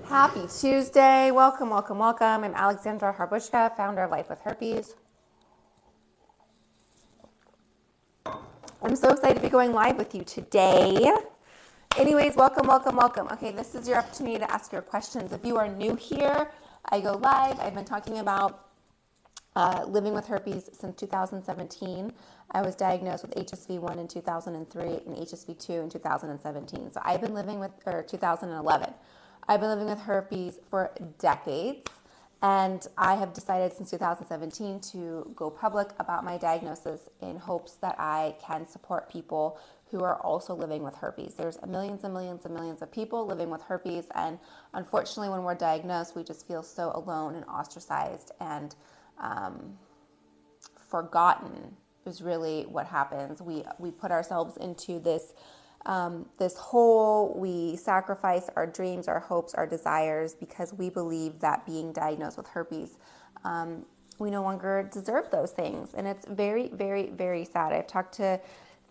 Happy Tuesday. Welcome, welcome, welcome. I'm Alexandra Harbushka, founder of Life with Herpes. I'm so excited to be going live with you today. Anyways, welcome, welcome, welcome. Okay, this is your opportunity to ask your questions. If you are new here, I go live. I've been talking about living with herpes since 2017. I was diagnosed with HSV1 in 2003 and HSV2 in 2017. So I've been living with, or 2011. I've been living with herpes for decades, and I have decided since 2017 to go public about my diagnosis in hopes that I can support people who are also living with herpes. There's millions and millions and millions of people living with herpes, and unfortunately when we're diagnosed, we just feel so alone and ostracized and forgotten is really what happens. We put ourselves into this hole. We sacrifice our dreams, our hopes, our desires because we believe that being diagnosed with herpes, we no longer deserve those things, and it's very, very, very sad.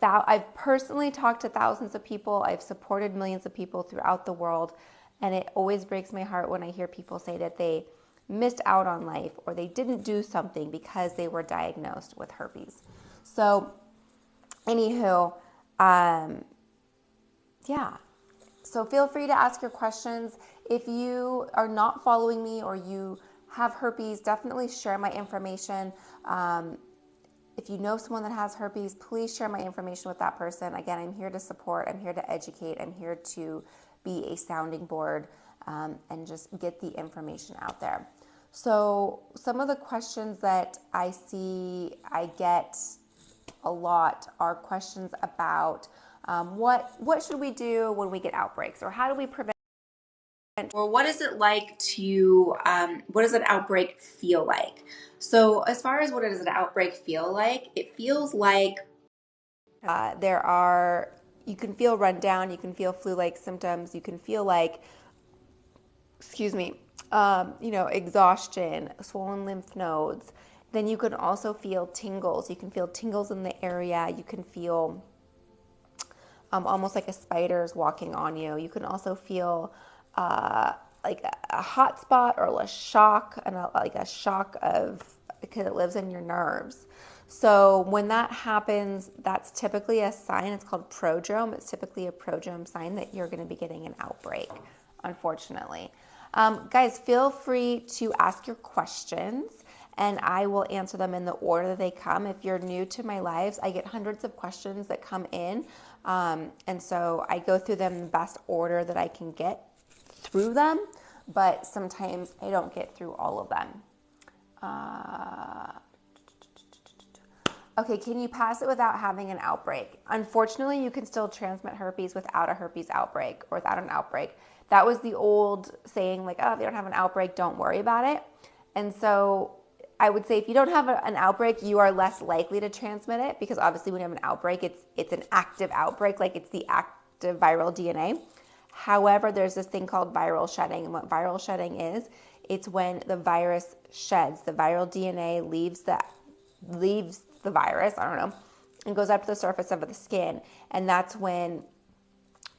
I've personally talked to thousands of people. I've supported millions of people throughout the world, and it always breaks my heart when I hear people say that they missed out on life or they didn't do something because they were diagnosed with herpes. So, anywho, yeah. So feel free to ask your questions. If you are not following me or you have herpes, definitely share my information. If you know someone that has herpes, please share my information with that person. Again, I'm here to support, I'm here to educate, I'm here to be a sounding board and just get the information out there. So some of the questions that I see I get a lot are questions about what should we do when we get outbreaks, or how do we prevent, or what is it like to, what does an outbreak feel like? So as far as what does an outbreak feel like, it feels like you can feel run down, you can feel flu-like symptoms, you can feel like, exhaustion, swollen lymph nodes. Then you can also feel tingles. You can feel tingles in the area. You can feel almost like a spider's walking on you. You can also feel like a hot spot or a shock, and like a shock because it lives in your nerves. So when that happens, that's typically a sign. It's called prodrome. It's typically a prodrome sign that you're going to be getting an outbreak, unfortunately. Guys, feel free to ask your questions and I will answer them in the order that they come. If you're new to my lives, I get hundreds of questions that come in. And so I go through them in the best order that I can get through them, but sometimes I don't get through all of them. Okay, can you pass it without having an outbreak? Unfortunately, you can still transmit herpes without a herpes outbreak or without an outbreak. That was the old saying, like, oh, if you don't have an outbreak, don't worry about it. And so I would say if you don't have an outbreak, you are less likely to transmit it, because obviously when you have an outbreak, it's an active outbreak, like it's the active viral DNA. However, there's this thing called viral shedding, and what viral shedding is, it's when the virus sheds. The viral DNA leaves the virus, I don't know, and goes up to the surface of the skin, and that's when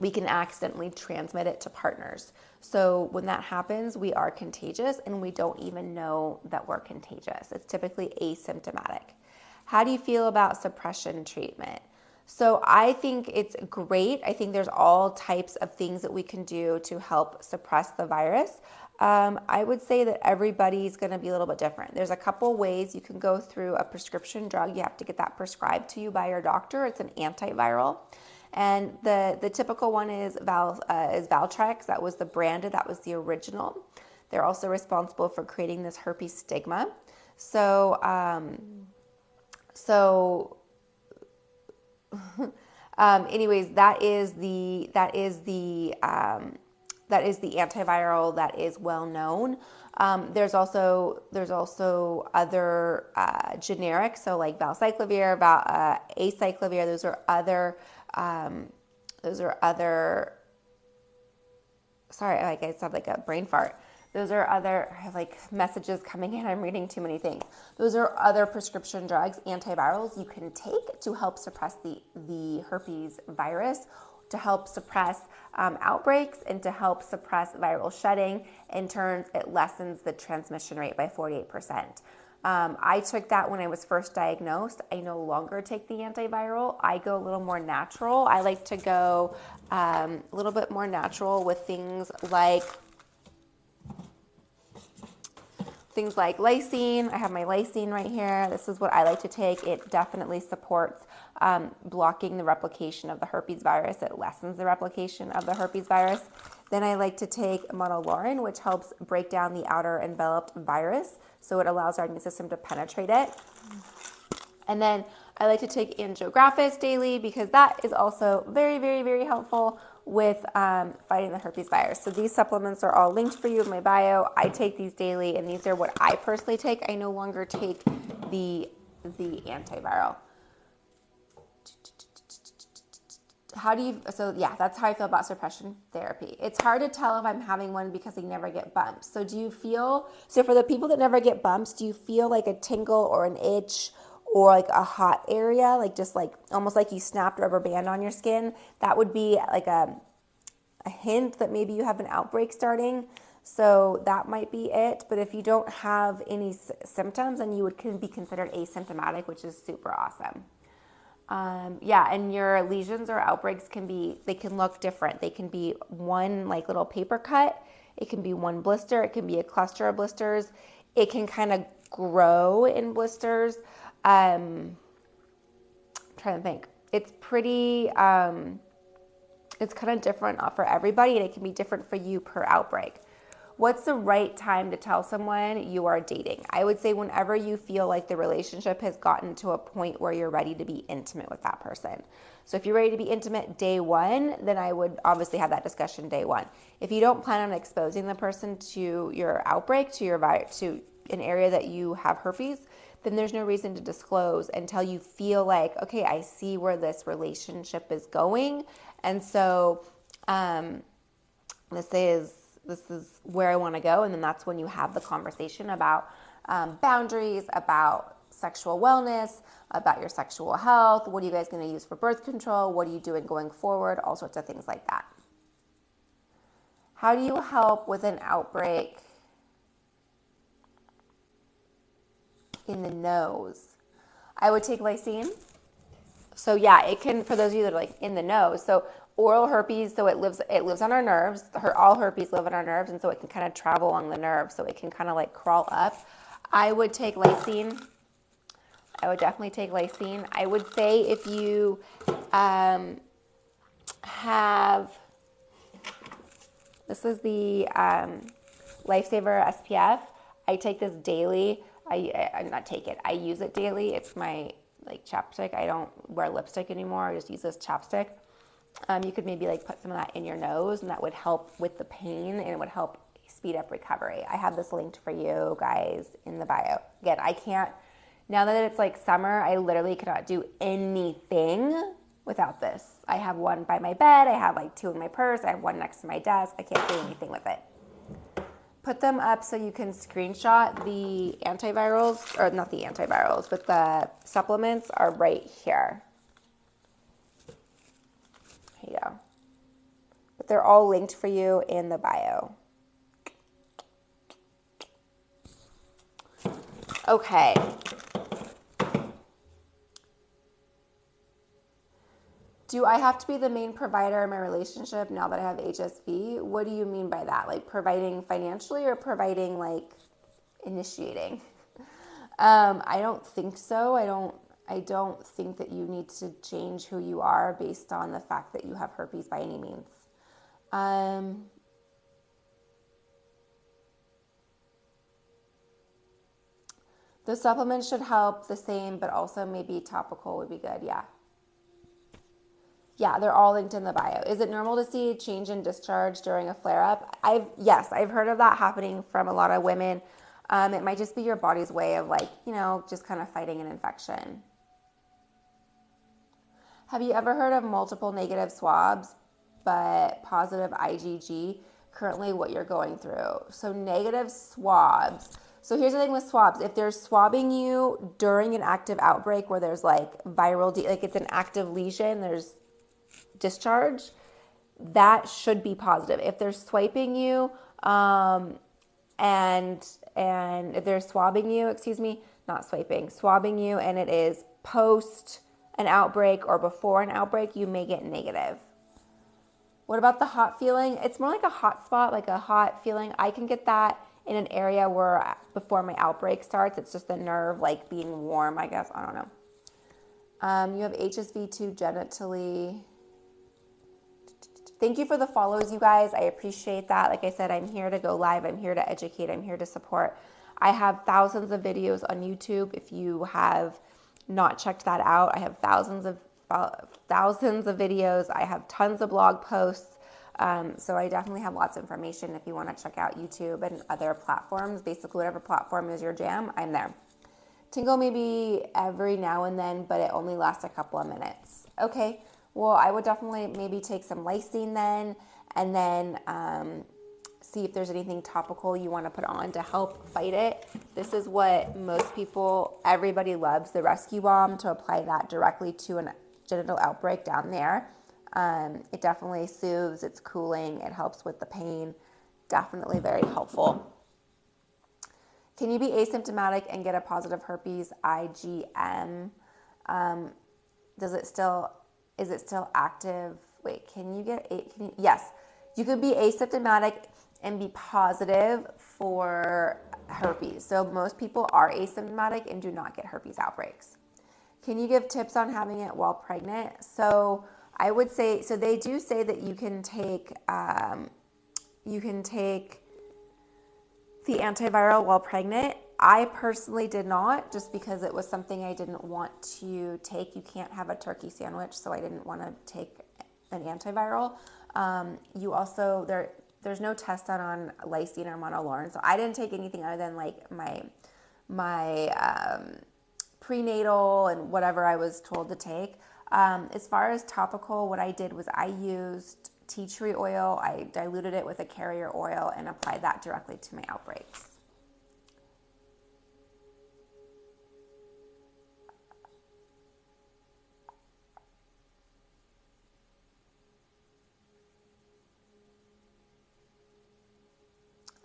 we can accidentally transmit it to partners. So when that happens, we are contagious and we don't even know that we're contagious. It's typically asymptomatic. How do you feel about suppression treatment? So I think it's great. I think there's all types of things that we can do to help suppress the virus. I would say that everybody's going to be a little bit different. There's a couple ways you can go through a prescription drug. You have to get that prescribed to you by your doctor. It's an antiviral. And the typical one is Valtrex. That was that was the original. They're also responsible for creating this herpes stigma. So anyways, that is the antiviral that is well known. There's also other generics, so like valcyclovir, acyclovir. Those are other. Sorry, like I said, like a brain fart. Those are other, I have like messages coming in. I'm reading too many things. Those are other prescription drugs, antivirals you can take to help suppress the herpes virus. to help suppress outbreaks and to help suppress viral shedding. In turn, it lessens the transmission rate by 48%. I took that when I was first diagnosed. I no longer take the antiviral. I go a little more natural. I like to go a little bit more natural with things like lysine. I have my lysine right here. This is what I like to take. It definitely supports blocking the replication of the herpes virus. It lessens the replication of the herpes virus. Then I like to take monolaurin, which helps break down the outer enveloped virus, so it allows our immune system to penetrate it. And then I like to take angiographis daily because that is also very, very, very helpful with fighting the herpes virus. So these supplements are all linked for you in my bio. I take these daily, and these are what I personally take. I no longer take the antiviral. That's how I feel about suppression therapy. It's hard to tell if I'm having one because I never get bumps. So for the people that never get bumps, do you feel like a tingle or an itch or like a hot area, like just like almost like you snapped a rubber band on your skin? That would be like a hint that maybe you have an outbreak starting. So that might be it. But if you don't have any symptoms, then you can be considered asymptomatic, which is super awesome. And your lesions or outbreaks can look different. They can be one like little paper cut. It can be one blister. It can be a cluster of blisters. It can kind of grow in blisters. I'm trying to think. It's pretty, it's kind of different for everybody, and it can be different for you per outbreak. What's the right time to tell someone you are dating? I would say whenever you feel like the relationship has gotten to a point where you're ready to be intimate with that person. So if you're ready to be intimate day one, then I would obviously have that discussion day one. If you don't plan on exposing the person to your outbreak, to an area that you have herpes, then there's no reason to disclose until you feel like, okay, I see where this relationship is going. And so this is where I want to go. And then that's when you have the conversation about boundaries, about sexual wellness, about your sexual health. What are you guys going to use for birth control? What are you doing going forward? All sorts of things like that. How do you help with an outbreak in the nose? I would take lysine. So yeah, it can, for those of you that are like in the nose. So oral herpes, so it lives on our nerves. All herpes live on our nerves, and so it can kind of travel along the nerve. So it can kind of like crawl up. I would take lysine. I would definitely take lysine. I would say if you have, this is the Lifesaver SPF. I take this daily. I use it daily. It's my like chapstick. I don't wear lipstick anymore. I just use this chapstick. You could maybe like put some of that in your nose, and that would help with the pain, and it would help speed up recovery. I have this linked for you guys in the bio. Again, I can't, now that it's like summer, I literally cannot do anything without this. I have one by my bed. I have like two in my purse. I have one next to my desk. I can't do anything with it. Put them up so you can screenshot the antivirals, or not the antivirals, but the supplements are right here. Here you go. But they're all linked for you in the bio. Okay. Do I have to be the main provider in my relationship now that I have HSV? What do you mean by that? Like providing financially or providing like initiating? I don't think so. I don't think that you need to change who you are based on the fact that you have herpes by any means. The supplements should help the same, but also maybe topical would be good. Yeah. Yeah, they're all linked in the bio. Is it normal to see a change in discharge during a flare-up? Yes, I've heard of that happening from a lot of women. It might just be your body's way of like, just kind of fighting an infection. Have you ever heard of multiple negative swabs, but positive IgG? Currently what you're going through. So negative swabs. So here's the thing with swabs. If they're swabbing you during an active outbreak where there's like viral, like it's an active lesion, there's discharge, that should be positive. If they're swiping you, and if they're swabbing you, not swiping, swabbing you, and it is post an outbreak or before an outbreak, you may get negative. What about the hot feeling? It's more like a hot spot, like a hot feeling. I can get that in an area where before my outbreak starts, it's just the nerve like being warm, I guess. I don't know. You have HSV2 genitally. Thank you for the follows, you guys. I appreciate that. Like I said, I'm here to go live. I'm here to educate. I'm here to support. I have thousands of videos on YouTube. If you have not checked that out, I have thousands of videos. I have tons of blog posts. So I definitely have lots of information if you want to check out YouTube and other platforms. Basically, whatever platform is your jam, I'm there. Tingle maybe every now and then, but it only lasts a couple of minutes. Okay, well, I would definitely maybe take some lysine then, and then see if there's anything topical you want to put on to help fight it. This is what most people, everybody loves, the rescue balm, to apply that directly to a genital outbreak down there. It definitely soothes, it's cooling, it helps with the pain. Definitely very helpful. Can you be asymptomatic and get a positive herpes IgM? Is it still active? Wait, yes, you could be asymptomatic and be positive for herpes. So most people are asymptomatic and do not get herpes outbreaks. Can you give tips on having it while pregnant? So I would say, so they do say that you can take the antiviral while pregnant. I personally did not, just because it was something I didn't want to take. You can't have a turkey sandwich, so I didn't want to take an antiviral. You also, there's no test done on lysine or monolaurin, so I didn't take anything other than like my prenatal and whatever I was told to take. As far as topical, what I did was I used tea tree oil. I diluted it with a carrier oil and applied that directly to my outbreaks.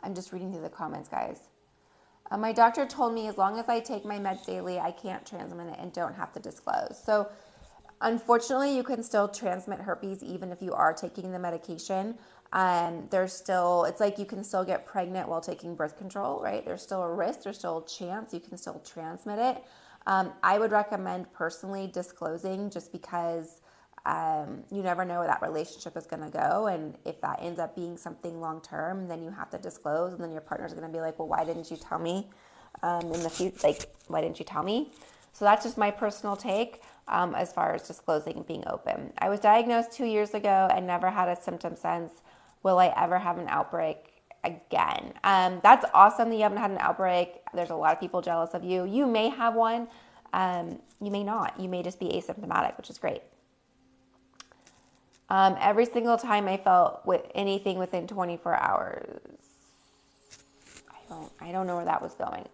I'm just reading through the comments, guys. My doctor told me as long as I take my meds daily, I can't transmit it and don't have to disclose. So unfortunately, you can still transmit herpes even if you are taking the medication. It's like you can still get pregnant while taking birth control, right? There's still a risk, there's still a chance, you can still transmit it. I would recommend personally disclosing, just because you never know where that relationship is going to go. And if that ends up being something long term, then you have to disclose. And then your partner's going to be like, well, why didn't you tell me in the future? Like, why didn't you tell me? So that's just my personal take as far as disclosing and being open. I was diagnosed 2 years ago and never had a symptom since. Will I ever have an outbreak again? That's awesome that you haven't had an outbreak. There's a lot of people jealous of you. You may have one. You may not. You may just be asymptomatic, which is great. Every single time I felt with anything within 24 hours. I don't know where that was going.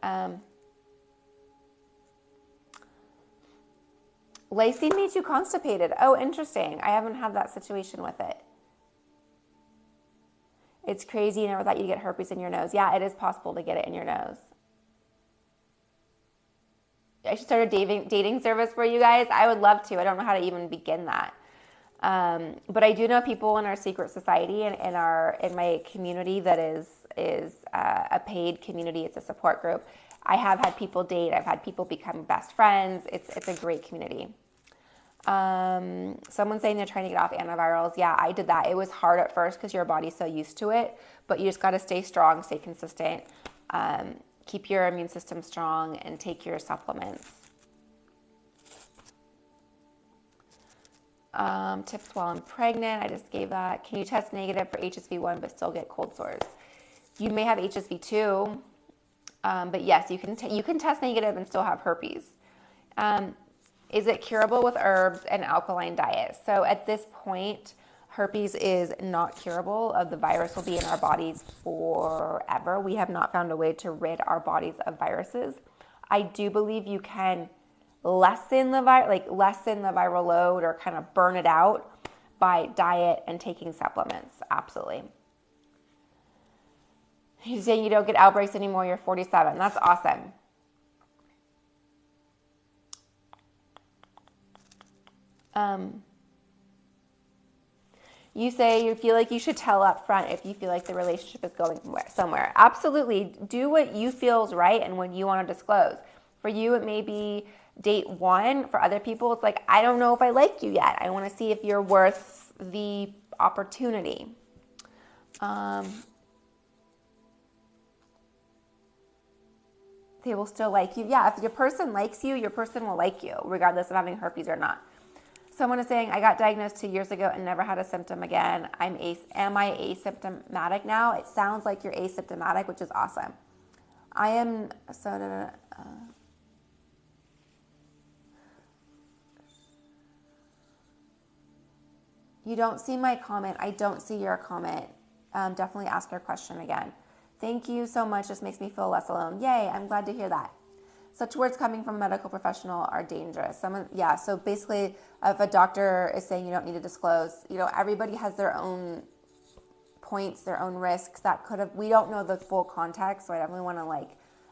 Lysine made you constipated. Oh, interesting. I haven't had that situation with it. It's crazy. You never thought you'd get herpes in your nose. Yeah, it is possible to get it in your nose. I should start a dating service for you guys. I would love to. I don't know how to even begin that. But I do know people in our secret society and in my community that is a paid community. It's a support group. I have had people date. I've had people become best friends. It's a great community. Someone's saying they're trying to get off antivirals. Yeah, I did that. It was hard at first because your body's so used to it, but you just got to stay strong, stay consistent, keep your immune system strong, and take your supplements. Tips while I'm pregnant. I just gave that. Can you test negative for HSV1 but still get cold sores? You may have HSV2, but yes, you can test negative and still have herpes. Is it curable with herbs and alkaline diet? So at this point, herpes is not curable. The virus will be in our bodies forever. We have not found a way to rid our bodies of viruses. I do believe you can lessen the viral load or kind of burn it out by diet and taking supplements. Absolutely. You're saying you don't get outbreaks anymore. You're 47. That's awesome. You say you feel like you should tell up front if you feel like the relationship is going somewhere. Absolutely. Do what you feel is right and what you want to disclose. For you, it may be date one. For other people, it's like, I don't know if I like you yet. I want to see if you're worth the opportunity. They will still like you. Yeah, if your person likes you, your person will like you, regardless of having herpes or not. Someone is saying, I got diagnosed 2 years ago and never had a symptom again. Am I asymptomatic now? It sounds like you're asymptomatic, which is awesome. I am, you don't see my comment. I don't see your comment. Definitely ask your question again. Thank you so much. This makes me feel less alone. Yay, I'm glad to hear that. Such words coming from a medical professional are dangerous. So basically, if a doctor is saying you don't need to disclose, everybody has their own points, their own risks that we don't know the full context. So I definitely want to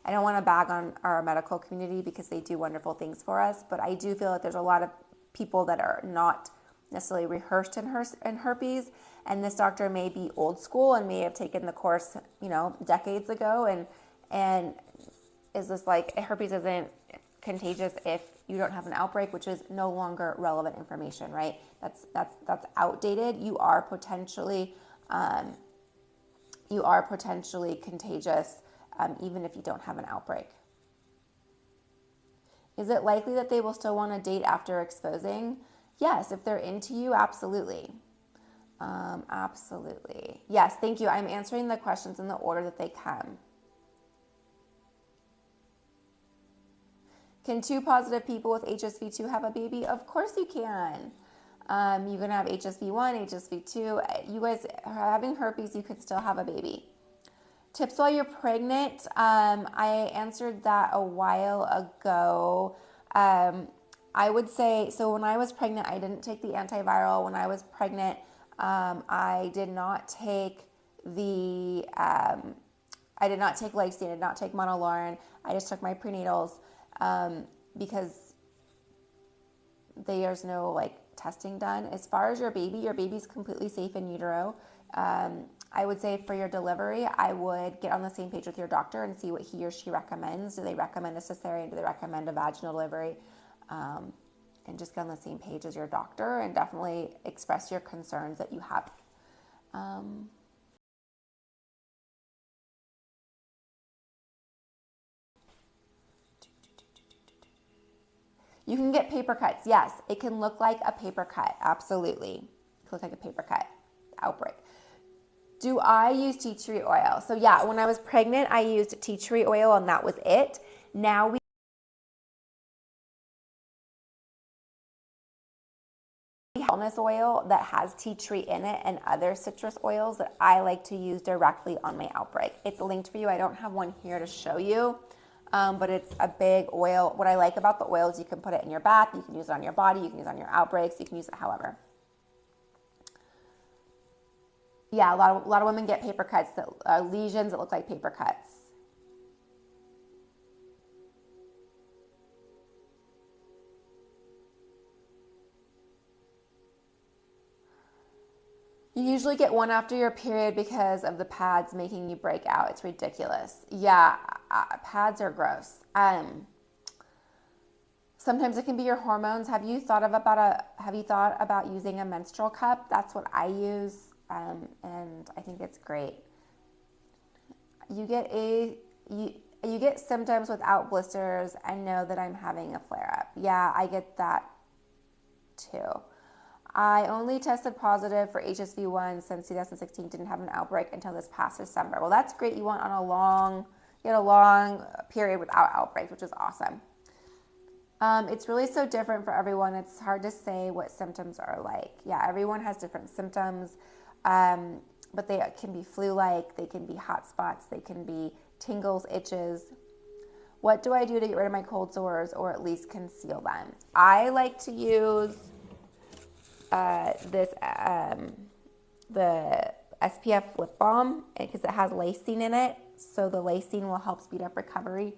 I don't want to bag on our medical community because they do wonderful things for us. But I do feel that there's a lot of people that are not necessarily rehearsed in herpes. And this doctor may be old school and may have taken the course, decades ago. And is this herpes isn't contagious if you don't have an outbreak, which is no longer relevant information, right? That's outdated. You are potentially contagious even if you don't have an outbreak. Is it likely that they will still want to date after exposing? Yes, if they're into you, absolutely. Absolutely. Yes, thank you. I'm answering the questions in the order that they come. Can 2 positive people with HSV2 have a baby? Of course you can. You can have HSV1, HSV2. You guys are having herpes, you could still have a baby. Tips while you're pregnant. I answered that a while ago. I would say, so when I was pregnant, I didn't take the antiviral. When I was pregnant, I did not take lysine, I did not take monolaurin. I just took my prenatals because there's no testing done. As far as your baby's completely safe in utero. I would say for your delivery, I would get on the same page with your doctor and see what he or she recommends. Do they recommend a cesarean? Do they recommend a vaginal delivery? And just get on the same page as your doctor and definitely express your concerns that you have. You can get paper cuts. Yes, it can look like a paper cut. Absolutely. It can look like a paper cut. Outbreak. Do I use tea tree oil? So yeah, when I was pregnant, I used tea tree oil and that was it. Now we wellness oil that has tea tree in it and other citrus oils that I like to use directly on my outbreak. It's linked for you. I don't have one here to show you, but it's a big oil. What I like about the oil is you can put it in your bath, you can use it on your body, you can use it on your outbreaks, you can use it however. Yeah, a lot of women get paper cuts, that lesions that look like paper cuts. You usually get one after your period because of the pads making you break out. It's ridiculous. Yeah, pads are gross. Sometimes it can be your hormones. Have you thought about using a menstrual cup? That's what I use. And I think it's great. You get symptoms without blisters and know that I'm having a flare-up. Yeah, I get that too. I only tested positive for HSV1 since 2016, didn't have an outbreak until this past December. Well, that's great. You had a long period without outbreaks, which is awesome. It's really so different for everyone. It's hard to say what symptoms are like. Yeah, everyone has different symptoms. But they can be flu-like, they can be hot spots, they can be tingles, itches. What do I do to get rid of my cold sores or at least conceal them? I like to use the SPF lip balm because it has lysine in it. So the lysine will help speed up recovery.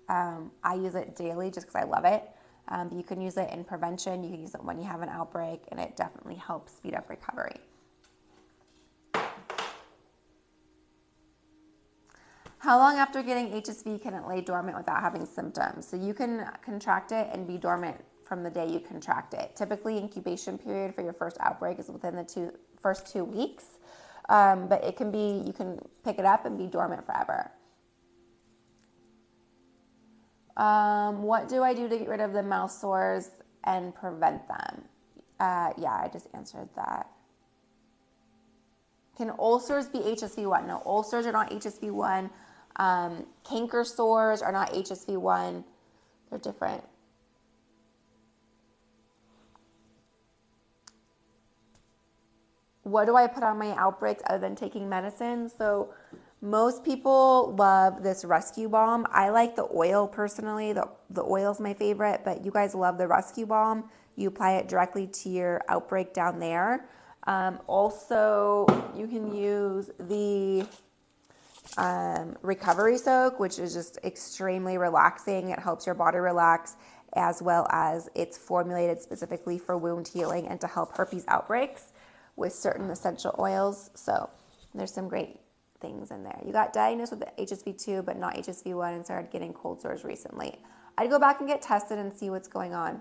I use it daily just because I love it. But you can use it in prevention. You can use it when you have an outbreak, and it definitely helps speed up recovery. How long after getting HSV can it lay dormant without having symptoms? So you can contract it and be dormant from the day you contract it. Typically, incubation period for your first outbreak is within the first 2 weeks, but it can be, you can pick it up and be dormant forever. What do I do to get rid of the mouth sores and prevent them? Yeah, I just answered that. Can ulcers be HSV1? No, ulcers are not HSV1. Canker sores are not HSV1. They're different. What do I put on my outbreaks other than taking medicine? So most people love this rescue balm. I like the oil personally. The oil is my favorite, but you guys love the rescue balm. You apply it directly to your outbreak down there. Also, you can use the recovery soak, which is just extremely relaxing. It helps your body relax, as well as it's formulated specifically for wound healing and to help herpes outbreaks with certain essential oils. So there's some great things in there. You got diagnosed with HSV2 but not HSV1 and started getting cold sores recently. I'd go back and get tested and see what's going on.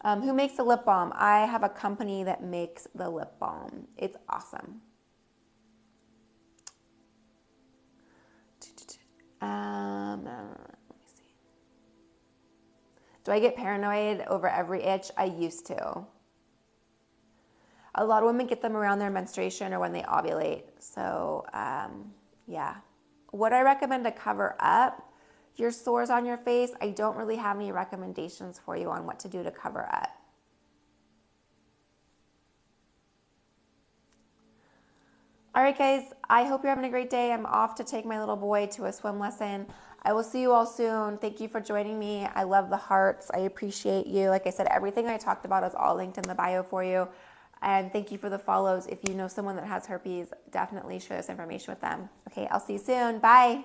Who makes the lip balm? I have a company that makes the lip balm. It's awesome. Let me see. Do I get paranoid over every itch? I used to. A lot of women get them around their menstruation or when they ovulate. So, yeah. What I recommend to cover up your sores on your face, I don't really have any recommendations for you on what to do to cover up. All right, guys, I hope you're having a great day. I'm off to take my little boy to a swim lesson. I will see you all soon. Thank you for joining me. I love the hearts. I appreciate you. Like I said, everything I talked about is all linked in the bio for you. And thank you for the follows. If you know someone that has herpes, definitely share this information with them. Okay, I'll see you soon. Bye.